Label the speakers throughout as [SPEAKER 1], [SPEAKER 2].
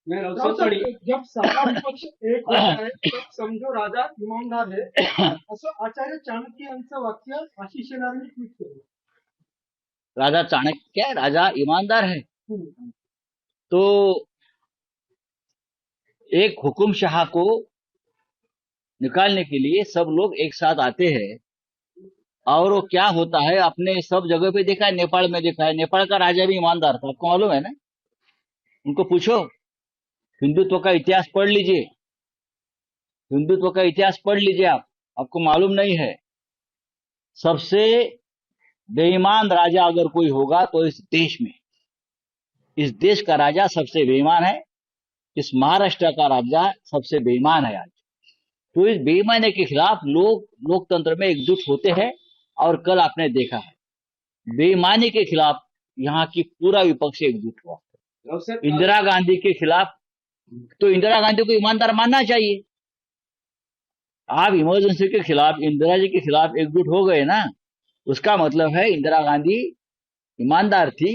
[SPEAKER 1] मैं
[SPEAKER 2] राव
[SPEAKER 1] रवसर
[SPEAKER 2] साहब,
[SPEAKER 1] पड़ी
[SPEAKER 2] जब सत्ता विपक्ष एक होता है तब समझो राजा ईमानदार है असं आचार्य चाणक्य यांचं वाक्य आशिष शेलारांनी ट्विट केलं.
[SPEAKER 3] राजा चाणक्य राजा ईमानदार है तो एक हुकुमशाह को निकालने के लिए सब लोग एक साथ आते हैं और वो क्या होता है अपने सब जगह पे देखा है, नेपाल में देखा है, नेपाल का राजा भी ईमानदार था, आपको मालूम है ना? उनको पूछो, हिंदुत्व का इतिहास पढ़ लीजिए, हिंदुत्व का इतिहास पढ़ लीजिए, आपको मालूम नहीं है। सबसे बेईमान राजा अगर कोई होगा तो इस देश का राजा सबसे बेईमान है, इस महाराष्ट्र का राजा सबसे बेईमान है आज। तो इस बेईमानी के खिलाफ लोग लोकतंत्र में एकजुट होते हैं और कल आपने देखा है बेईमानी के खिलाफ यहाँ की पूरा विपक्ष एकजुट हुआ।
[SPEAKER 1] रवसर
[SPEAKER 3] इंदिरा गांधी के खिलाफ तो इंदिरा गांधी को ईमानदार मानना चाहिए। आप इमरजेंसी के खिलाफ इंदिरा जी के खिलाफ एकजुट हो गए ना, उसका मतलब है इंदिरा गांधी ईमानदार थी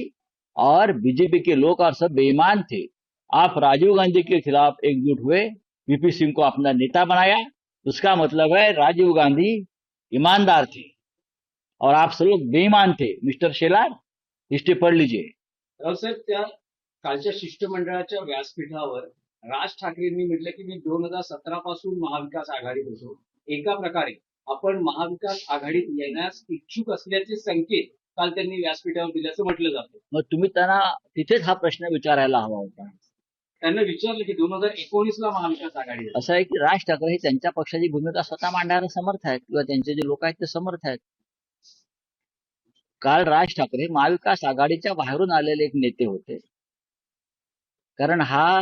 [SPEAKER 3] और बीजेपी के लोग और सब बेईमान थे। आप राजीव गांधी के खिलाफ एकजुट हुए, वीपी सिंह को अपना नेता बनाया, उसका मतलब है राजीव गांधी ईमानदार थे और आप सब लोग बेईमान थे। मिस्टर शेलार, हिस्ट्री पढ़ लीजिए।
[SPEAKER 1] रवसर त्या कालच्या शिष्टमंडळाच्या व्यासपीठावर राज ठाकरेंनी म्हटलं की मी 2017 पासून महाविकास आघाडीत होतो, एका प्रकारे आपण महाविकास आघाडीत येण्यास इच्छुक असल्याचे संकेत काल त्यांनी व्यासपीठावर दिल्याचं म्हटलं जातं.
[SPEAKER 3] मग तुम्ही त्यांना तिथेच हा प्रश्न विचारायला हवा होता।
[SPEAKER 1] त्यांना विचारलं की 2019 ला महाविकास आघाडी आहे.
[SPEAKER 3] असं आहे की राज ठाकरे हे त्यांच्या पक्षाची भूमिका स्वतः मांडणारे समर्थ आहेत किंवा त्यांचे जे लोक आहेत ते समर्थ आहेत। काल राज ठाकरे महाविकास आघाडीच्या बाहेरून आलेले एक नेते होते, कारण हा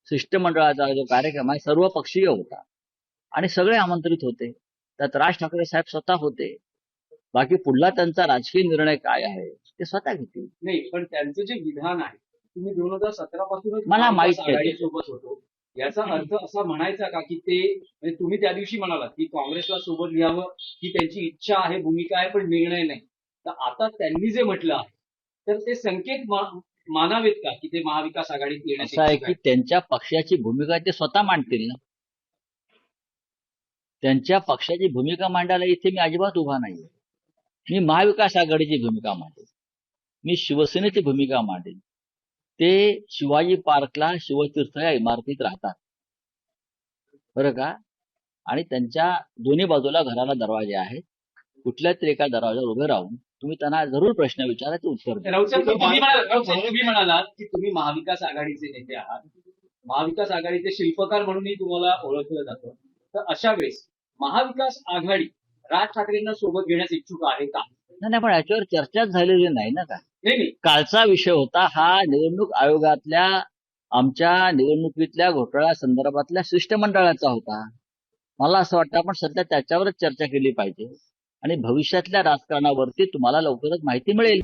[SPEAKER 3] शिष्टमंडळाचा जो कार्यक्रम आहे सर्व पक्षीय होता आणि सगळे आमंत्रित होते, त्यात राज ठाकरे साहेब स्वतः होते। बाकी पुढला त्यांचा राजकीय निर्णय काय आहे ते स्वतः घेतील।
[SPEAKER 1] नाही, पण त्यांचं जे विधान आहे, तुम्ही 2017 पासूनच
[SPEAKER 3] मला माहित
[SPEAKER 1] महाविकास
[SPEAKER 3] नाही.
[SPEAKER 1] आघाडीसोबत होतो, याचा अर्थ असा म्हणायचा का की ते म्हणजे तुम्ही त्या दिवशी म्हणालात की काँग्रेसला सोबत घ्यावं ही त्यांची इच्छा आहे, भूमिका आहे, पण निर्णय नाही। तर आता त्यांनी जे म्हटलं आहे तर ते संकेत मानावेत का की ते महाविकास आघाडीत येण्याचे
[SPEAKER 3] असं आहे
[SPEAKER 1] इच्छुक
[SPEAKER 3] की त्यांच्या पक्षाची भूमिका ते स्वतः मांडतील ना, त्यांच्या पक्षाची भूमिका मांडायला इथे मी अजिबात उभा नाहीये। मी महाविकास आघाडीची भूमिका मांडेल, मी शिवसेनेची भूमिका मांडेल। ते शिवाजी पार्कला शिवतीर्थ या इमारतीत राहतात बरं का, आणि त्यांच्या दोन्ही बाजूला घराला दरवाजे आहेत। कुठल्या तरी एका दरवाजावर उभे राहून तुम्ही त्यांना जरूर प्रश्न विचारा, ते उत्तर द्या।
[SPEAKER 1] राऊत तुम्ही म्हणालात की तुम्ही महाविकास आघाडीचे नेते आहात, महाविकास आघाडीचे शिल्पकार म्हणूनही तुम्हाला ओळखलं जातं, तर अशा वेळेस महाविकास आघाडी राज ठाकरेंना सोबत घेण्यास इच्छुक आहे का?
[SPEAKER 3] नाही, पण याच्यावर चर्चाच झालेली नाही ना का।
[SPEAKER 1] नाही,
[SPEAKER 3] कालचा विषय होता हा निवडणूक आयोगातल्या आमच्या निवडणुकीतल्या घोटाळ्या संदर्भातल्या शिष्टमंडळाचा होता। मला असं वाटतं आपण सध्या त्याच्यावरच चर्चा केली पाहिजे आणि भविष्यातल्या राजकारणावरती तुम्हाला लवकरच माहिती मिळेल।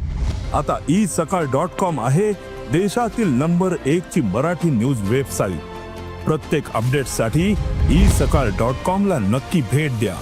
[SPEAKER 4] आता isakal.com आहे देशातील नंबर 1 ची मराठी न्यूज वेबसाईट। प्रत्येक अपडेटसाठी isakal.com ला नक्की भेट द्या।